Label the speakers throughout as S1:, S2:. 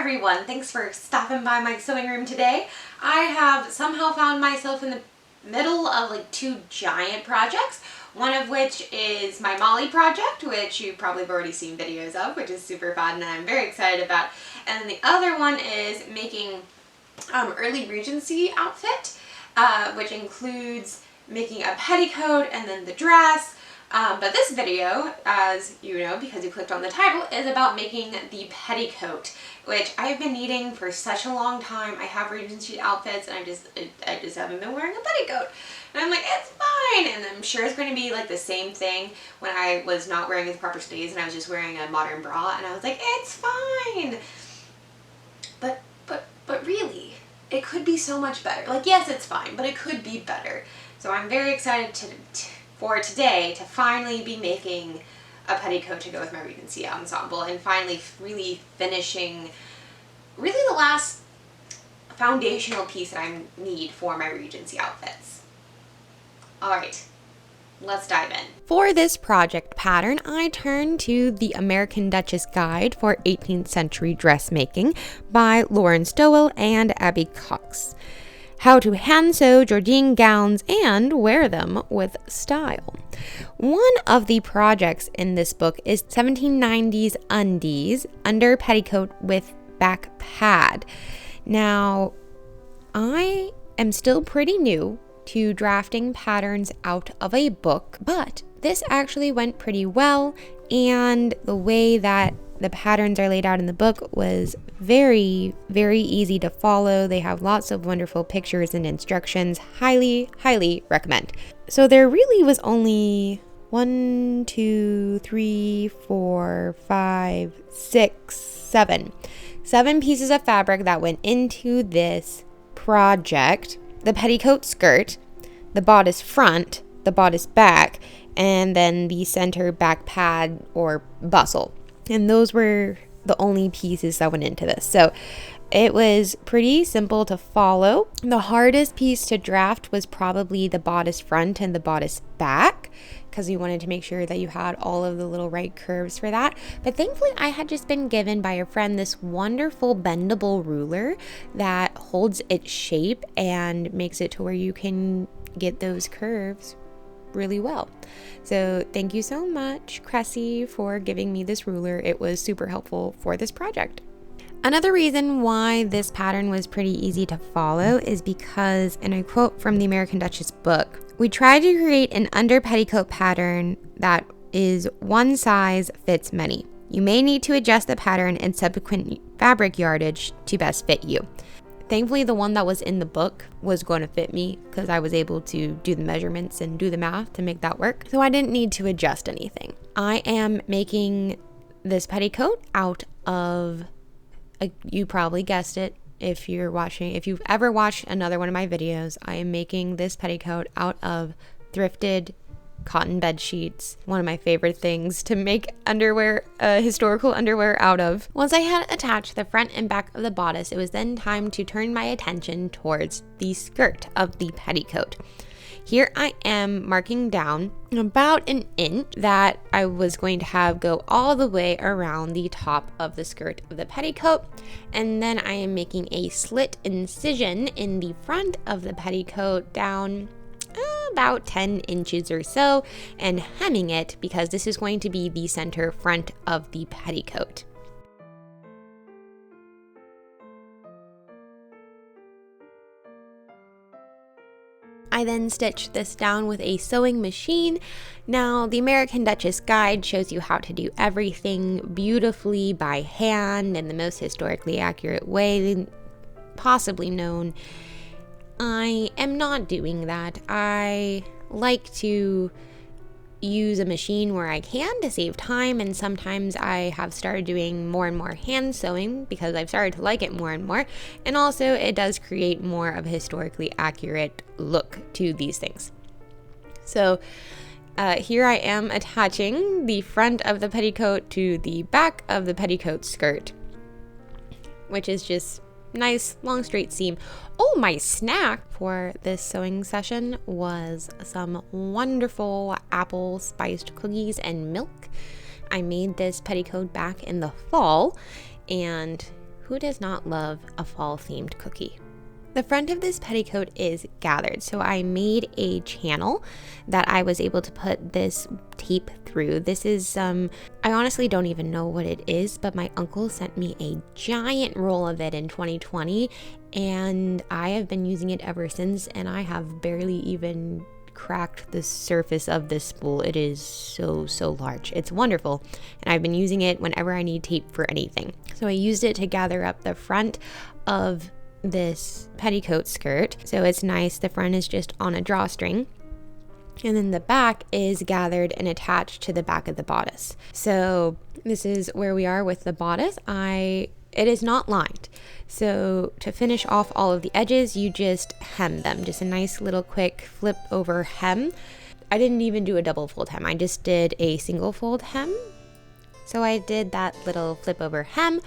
S1: everyone, thanks for stopping by my sewing room today. I have somehow found myself in the middle of like two giant projects, one of which is my Molly project, which you probably have already seen videos of, which is super fun and I'm very excited about. And then the other one is making early Regency outfit, which includes making a petticoat and then the dress. But this video, as you know because you clicked on the title, is about making the petticoat, which I've been needing for such a long time. I have Regency outfits and I just haven't been wearing a petticoat. And I'm like, it's fine. And I'm sure it's going to be like the same thing when I was not wearing the proper stays and I was just wearing a modern bra. And I was like, it's fine. But really, it could be so much better. Like, yes, it's fine, but it could be better. So I'm very excited for today to finally be making a petticoat to go with my Regency ensemble and finally really finishing really the last foundational piece that I need for my Regency outfits. Alright, let's dive in.
S2: For this project pattern, I turned to the American Duchess Guide for 18th Century Dressmaking by Lauren Stowell and Abby Cox. How to hand sew Georgine gowns and wear them with style. One of the projects in this book is 1790s Undies under petticoat with back pad. Now, I am still pretty new to drafting patterns out of a book, but this actually went pretty well, and the way that the patterns are laid out in the book was very, very easy to follow. They have lots of wonderful pictures and instructions. Highly, highly recommend. So there really was only 7 pieces of fabric that went into this project. The petticoat skirt, the bodice front, the bodice back, and then the center back pad or bustle. And those were the only pieces that went into this. So it was pretty simple to follow. The hardest piece to draft was probably the bodice front and the bodice back, because you wanted to make sure that you had all of the little right curves for that. But thankfully I had just been given by a friend this wonderful bendable ruler that holds its shape and makes it to where you can get those curves really well. So thank you so much, Cressy, for giving me this ruler. It was super helpful for this project. Another reason why this pattern was pretty easy to follow is because, and I quote from the American Duchess book, "We tried to create an under petticoat pattern that is one size fits many. You may need to adjust the pattern and subsequent fabric yardage to best fit you." Thankfully, the one that was in the book was going to fit me because I was able to do the measurements and do the math to make that work. So I didn't need to adjust anything. I am making this petticoat out of, you probably guessed it if you've ever watched another one of my videos, I am making this petticoat out of thrifted cotton bed sheets, one of my favorite things to make underwear, historical underwear out of. Once I had attached the front and back of the bodice, it was then time to turn my attention towards the skirt of the petticoat. Here I am marking down about an inch that I was going to have go all the way around the top of the skirt of the petticoat, and then I am making a slit incision in the front of the petticoat down about 10 inches or so and hemming it because this is going to be the center front of the petticoat. I then stitched this down with a sewing machine. Now, the American Duchess Guide shows you how to do everything beautifully by hand in the most historically accurate way possibly known. I am not doing that. I like to use a machine where I can to save time, and sometimes I have started doing more and more hand sewing because I've started to like it more and more, and also it does create more of a historically accurate look to these things. So here I am attaching the front of the petticoat to the back of the petticoat skirt, which is just nice long straight seam. Oh, my snack for this sewing session was some wonderful apple spiced cookies and milk. I made this petticoat back in the fall, and Who does not love a fall-themed cookie? The front of this petticoat is gathered, so I made a channel that I was able to put this tape through. This is I honestly don't even know what it is, but my uncle sent me a giant roll of it in 2020, and I have been using it ever since, and I have barely even cracked the surface of this spool. It is so large. It's wonderful, and I've been using it whenever I need tape for anything. So I used it to gather up the front of this petticoat skirt, so it's nice. The front is just on a drawstring, and then the back is gathered and attached to the back of the bodice. So this is where we are with the bodice. It is not lined, so to finish off all of the edges, you just hem them. Just a nice little quick flip over hem. I didn't even do a double fold hem, I just did a single fold hem. So I did that little flip over hem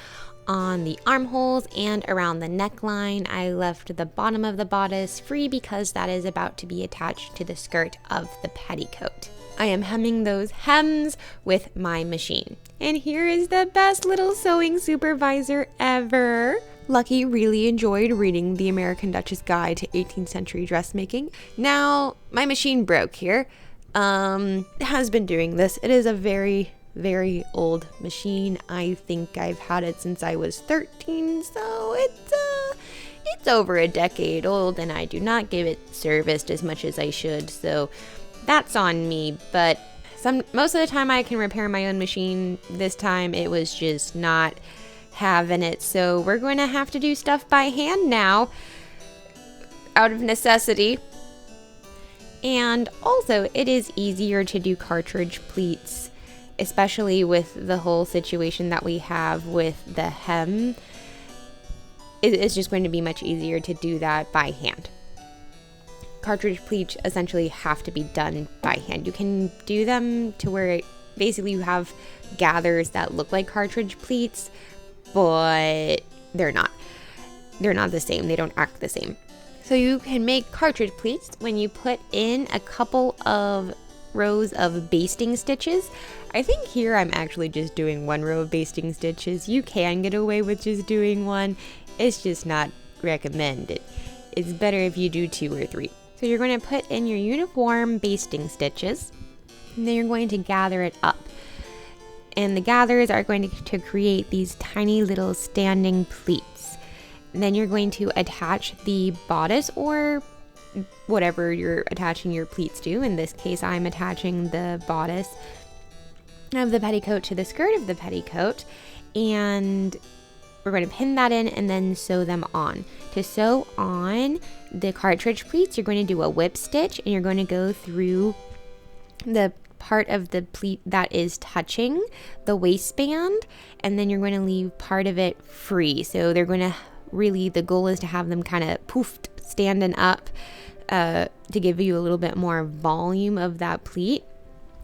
S2: on the armholes and around the neckline. I left the bottom of the bodice free because that is about to be attached to the skirt of the petticoat. I am hemming those hems with my machine. And here is the best little sewing supervisor ever. Lucky really enjoyed reading the American Duchess Guide to 18th Century Dressmaking. Now, my machine broke here. It has been doing this. It is a very old machine. I think I've had it since I was 13, so it's over a decade old, and I do not give it serviced as much as I should, so that's on me. But most of the time I can repair my own machine. This time it was just not having it, so we're going to have to do stuff by hand now out of necessity. And also, it is easier to do cartridge pleats, especially with the whole situation that we have with the hem. It's just going to be much easier to do that by hand. Cartridge pleats essentially have to be done by hand. You can do them to where basically you have gathers that look like cartridge pleats, but they're not. They're not the same. They don't act the same. So you can make cartridge pleats when you put in a couple of rows of basting stitches. I think here I'm actually just doing one row of basting stitches. You can get away with just doing one. It's just not recommended. It's better if you do 2 or 3. So you're going to put in your uniform basting stitches, and then you're going to gather it up. And the gathers are going to create these tiny little standing pleats. And then you're going to attach the bodice or whatever you're attaching your pleats to. In this case, I'm attaching the bodice of the petticoat to the skirt of the petticoat, and we're going to pin that in and then sew them on. To sew on the cartridge pleats, you're going to do a whip stitch, and you're going to go through the part of the pleat that is touching the waistband, and then you're going to leave part of it free. So they're going to the goal is to have them kind of poofed, standing up, to give you a little bit more volume of that pleat.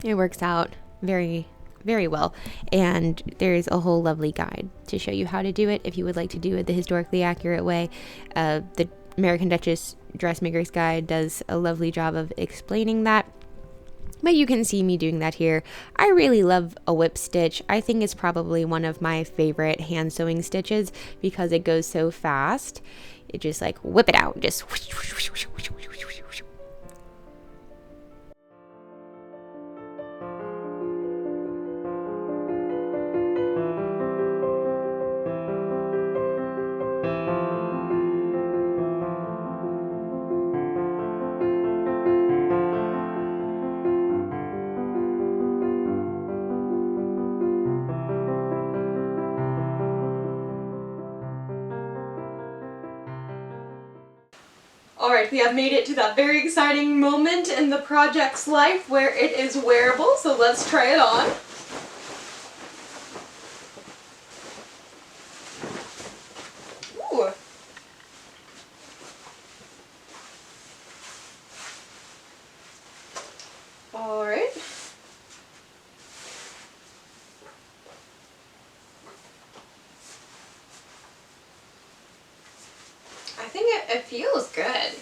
S2: It works out very well, and there's a whole lovely guide to show you how to do it if you would like to do it the historically accurate way. The American Duchess Dressmaker's Guide does a lovely job of explaining that, but you can see me doing that here. I really love a whip stitch. I think it's probably one of my favorite hand sewing stitches because it goes so fast. It just like whip it out, just whoosh, whoosh, whoosh, whoosh, whoosh, whoosh, whoosh, whoosh.
S1: Alright, we have made it to that very exciting moment in the project's life where it is wearable, so let's try it on. Ooh. Alright. I think it feels good.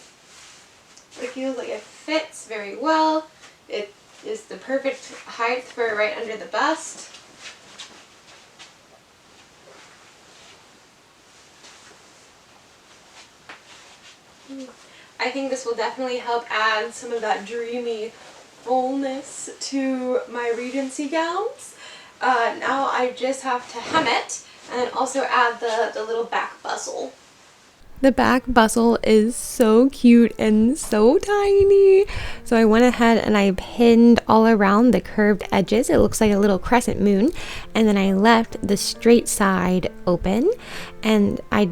S1: It feels like it fits very well. It is the perfect height for right under the bust. I think this will definitely help add some of that dreamy fullness to my Regency gowns. Now I just have to hem it and then also add the little back bustle.
S2: The back bustle is so cute and so tiny. So I went ahead and I pinned all around the curved edges. It looks like a little crescent moon. And then I left the straight side open, and I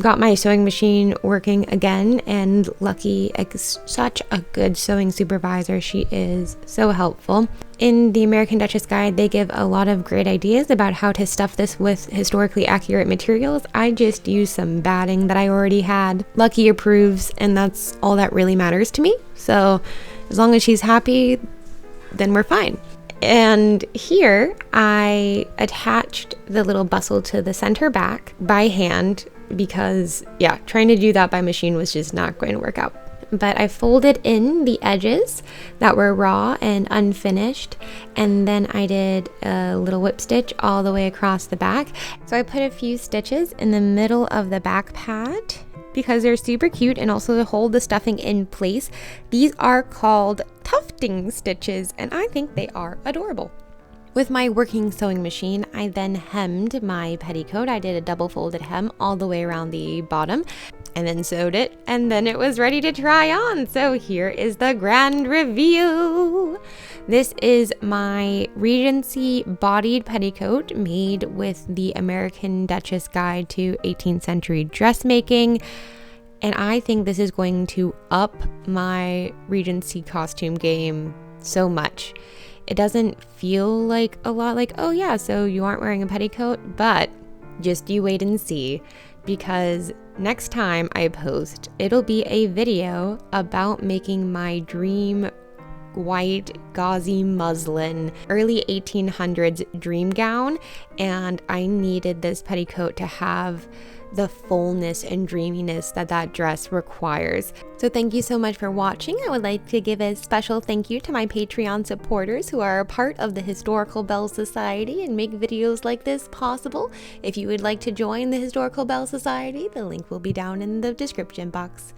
S2: got my sewing machine working again, and Lucky is such a good sewing supervisor. She is so helpful. In the American Duchess guide, they give a lot of great ideas about how to stuff this with historically accurate materials. I just used some batting that I already had. Lucky approves, and that's all that really matters to me. So as long as she's happy, then we're fine. And here I attached the little bustle to the center back by hand, because trying to do that by machine was just not going to work out. But I folded in the edges that were raw and unfinished, and then I did a little whip stitch all the way across the back. So I put a few stitches in the middle of the back pad because they're super cute, and also to hold the stuffing in place. These are called tufting stitches, and I think they are adorable. With my working sewing machine, I then hemmed my petticoat. I did a double folded hem all the way around the bottom, and then sewed it, and then it was ready to try on. So here is the grand reveal. This is my Regency bodied petticoat made with the American Duchess Guide to 18th Century Dressmaking. And I think this is going to up my Regency costume game so much. It doesn't feel like a lot like, oh yeah, so you aren't wearing a petticoat, but just you wait and see, because next time I post, it'll be a video about making my dream white gauzy muslin early 1800s dream gown, and I needed this petticoat to have the fullness and dreaminess that dress requires. So thank you so much for watching. I would like to give a special thank you to my Patreon supporters who are a part of the Historical Belle Society and make videos like this possible. If you would like to join the Historical Belle Society, the link will be down in the description box.